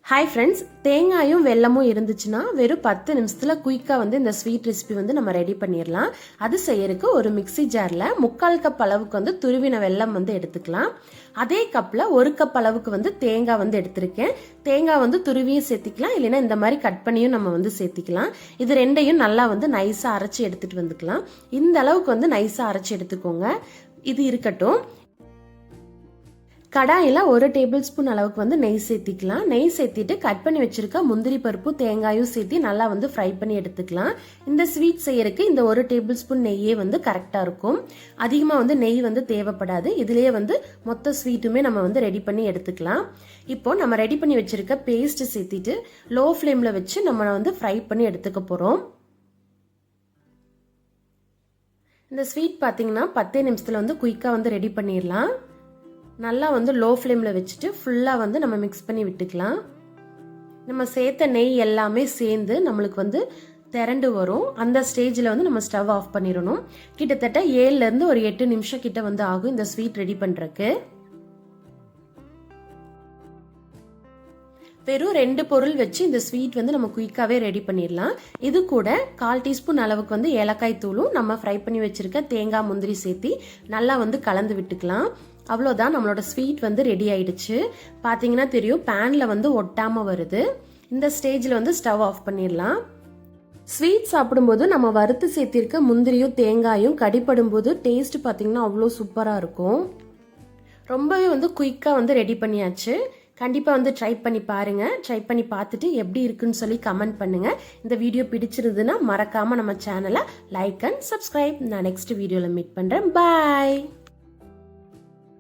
Hi friends, தேங்காயும் வெல்லமும் இருந்துச்சுன்னா வெறும் 10 நிமிஷத்தில் குயிக்காக இந்த ஸ்வீட் ரெசிபி நம்ம ரெடி பண்ணிடலாம். அது செய்யறதுக்கு ஒரு மிக்சி ஜாரில் 3/4 கப் அளவுக்கு துருவின வெல்லம் எடுத்துக்கலாம். அதே கப்பில் 1 கப் அளவுக்கு தேங்காய் எடுத்திருக்கேன். தேங்காய் துருவியும் சேர்த்திக்கலாம், இல்லைன்னா இந்த மாதிரி கட் பண்ணியும் நம்ம சேர்த்திக்கலாம். இது ரெண்டையும் நல்லா நைஸாக அரைச்சி எடுத்துட்டு வந்துக்கலாம். இந்த அளவுக்கு நைஸாக அரைச்சி எடுத்துக்கோங்க. இது இருக்கட்டும். கடாயில் 1 டேபிள் ஸ்பூன் அளவுக்கு நெய் சேர்த்திக்கலாம். நெய் சேர்த்திட்டு கட் பண்ணி வச்சிருக்க முந்திரி பருப்பு தேங்காயும் சேர்த்து நல்லா ஃப்ரை பண்ணி எடுத்துக்கலாம். இந்த ஸ்வீட் செய்யறதுக்கு இந்த 1 டேபிள் ஸ்பூன் நெய்யே கரெக்டாக இருக்கும். அதிகமாக நெய் தேவைப்படாது. இதுலேயே மொத்த ஸ்வீட்டுமே நம்ம ரெடி பண்ணி எடுத்துக்கலாம். இப்போ நம்ம ரெடி பண்ணி வச்சிருக்க பேஸ்ட் சேர்த்திட்டு லோ ஃப்ளேமில் வச்சு நம்ம ஃப்ரை பண்ணி எடுத்துக்க போகிறோம். இந்த ஸ்வீட் பார்த்தீங்கன்னா 10 நிமிஷத்தில் குயிக்காக ரெடி பண்ணிடலாம். நல்லா லோ ஃப்ளேமில் வச்சுட்டு ஃபுல்லாக நம்ம மிக்ஸ் பண்ணி விட்டுக்கலாம். நம்ம சேர்த்த நெய் எல்லாமே சேர்ந்து நம்மளுக்கு திரண்டு வரும். அந்த ஸ்டேஜில் நம்ம ஸ்டவ் ஆஃப் பண்ணிடணும். கிட்டத்தட்ட 7லேருந்து ஒரு 8 நிமிஷம் கிட்ட ஆகும் இந்த ஸ்வீட் ரெடி பண்ணுறதுக்கு. வெறும் 2 பொருள் வச்சு இந்த ஸ்வீட் நம்ம குயிக்காகவே ரெடி பண்ணிடலாம். இது கூட 1/4 டீஸ்பூன் அளவுக்கு ஏலக்காய் தூளும் நம்ம ஃப்ரை பண்ணி வச்சிருக்க தேங்காய் முந்திரி சேர்த்து நல்லா கலந்து விட்டுக்கலாம். அவ்வளோதான், நம்மளோட ஸ்வீட் ரெடி ஆயிடுச்சு. பார்த்தீங்கன்னா தெரியும், பேனில் ஒட்டாமல் வருது. இந்த ஸ்டேஜில் ஸ்டவ் ஆஃப் பண்ணிடலாம். ஸ்வீட் சாப்பிடும்போது நம்ம வறுத்து சேர்த்திருக்க முந்திரியும் தேங்காயும் கடிப்படும் போது டேஸ்ட் பார்த்தீங்கன்னா அவ்வளோ சூப்பராக இருக்கும். ரொம்பவே குயிக்காக ரெடி பண்ணியாச்சு. கண்டிப்பாக ட்ரை பண்ணி பாருங்க. ட்ரை பண்ணி பார்த்துட்டு எப்படி இருக்குன்னு சொல்லி கமெண்ட் பண்ணுங்க. இந்த வீடியோ பிடிச்சிருந்ததுன்னா மறக்காம நம்ம சேனலை லைக் அண்ட் சப்ஸ்கிரைப். நான் நெக்ஸ்ட் வீடியோவில் மீட் பண்ணுறேன். பாய்.